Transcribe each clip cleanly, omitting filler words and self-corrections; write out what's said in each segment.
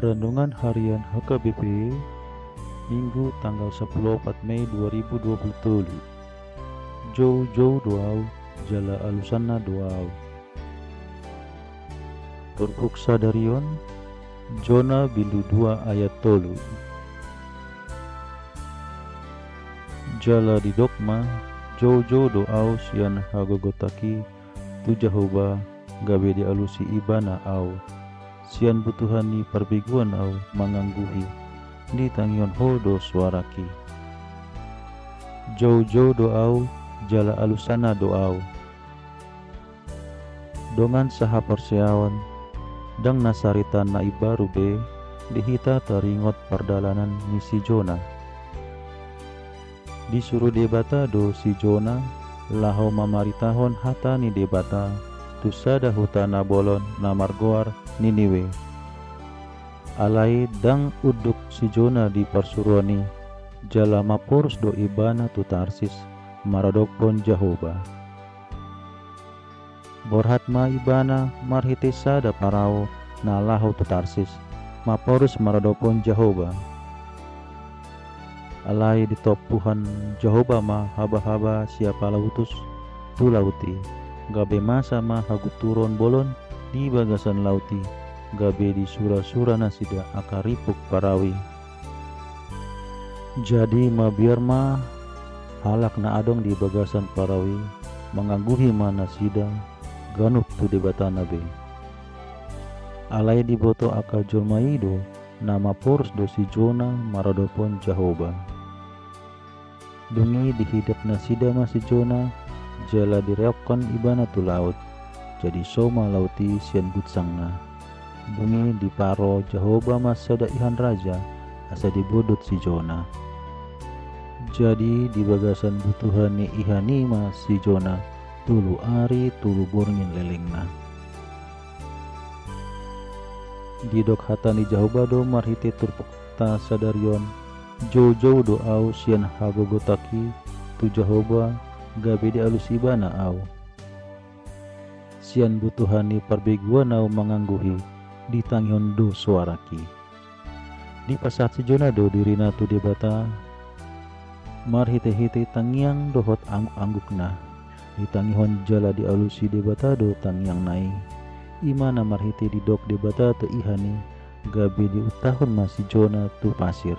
Renungan Harian HKBP Minggu tanggal 14 Mei 2020. Jauh-jauh doau, jala alusanna doau. Turbuk sadarion, Jona bindu 2 ayat tolu. Jala di dokma, jauh-jauh doau sian hagogotaki, tu Jehovah gabe di alusi ibana au. Sian butuhani perbiguan au mangangguhi di tangion hodo suaraki. Jauh-jauh doau jala alusana doau. Dongan saha perseawan dang nasarita na ibaru be dihita teringot perdalanan misi Jona. Disuruh debata do si Jona laho mamaritahon hata ni debata tusada hutana bolon na margoar Niniwe. Alai dang uduk si Jona di persuruani jala mapurus do ibana tu Tarsis maradokpon Jehovah. Borhatma ibana marhite sada parao na laho tu Tarsis mapurus maradokpon Jehovah. Alai ditopuhan Jehovah ma haba-haba siapa lautus tu lauti gabe masa ma haguturon bolon di bagasan lauti gabe di sura-sura nasida akaripuk parawi. Jadi ma biar ma halak na adong di bagasan parawi mangangguhi ma nasida ganuk tu debatana be. Alai di boto aka jolmaido nama pors do si Jona maradopon Jehovah. Dungi dihidap nasida ma si Jona jala direokkan ibana tu laut jadi soma lauti sian gutsangna. Bungi di paro Jehovah masada ihan raja asa dibodot si Jona. Jadi di bagasan butuhani ihani ma si Jona tulu ari tulu borngin lelengna. Di dok hatani Jehovah do marhite turpukta sadarion jauh-jauh doau sian hagogotaki tu Jehovah gabe di alusibana au. Sian butuhani perbeguan au mangangguhi di tangion do suaraki. Di pasat si Jona do dirina tu debata marhite-hite tangiang dohot angguk-anggukna di tangihon jala di alusi debata do tangiang nai imana marhite di dok debata tu ihani gabe di utahon masih Jona tu pasir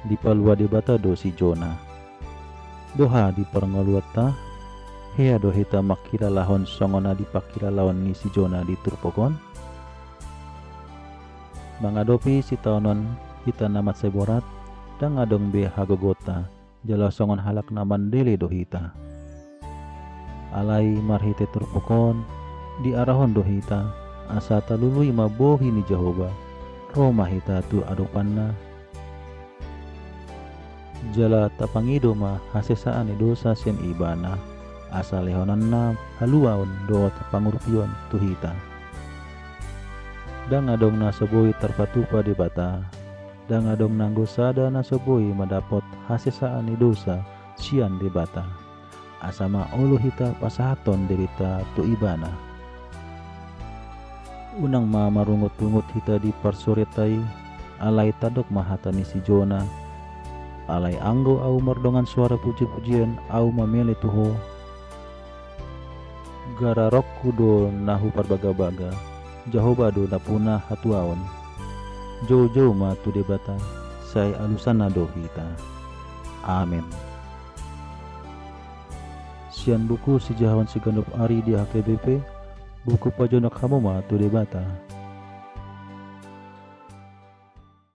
di palua debata do si Jona doha di perngoluata hea do hita makira lahon songona dipakira lawan ni si Jona di turpokon. Mangadopi si taonon hita namat seborat dan ngadong be hagogota jala songon halak naman dele do hita. Alai marhite turpokon di arahon do hita asa talului mabohi ni Jehovah Roma hita tu adopanna jala tapangido ma hasesaan ni dosa sian ibana asa lehonanna haluaon do tapangurpion tu hita. Dan adong nasoboi terpatupa di bata dan adong nanggosada nasoboi madapot hasesaan ni dosa sian di bata asama olo hita pasahaton derita tu ibana. Unang ma marungut-ungut hita di persuretai alai tadok mahata ni si Jona alai anggo au mardongan suara puji-pujian au mamele tuho gara rokku do nahu parbaga-baga Jehovah do napuna hatuaon jauh-jauh ma tu debata sai alusana do hita. Amin. Sian buku si jahawan si gandop ari di HKBP buku pajonak kamu ma tu debata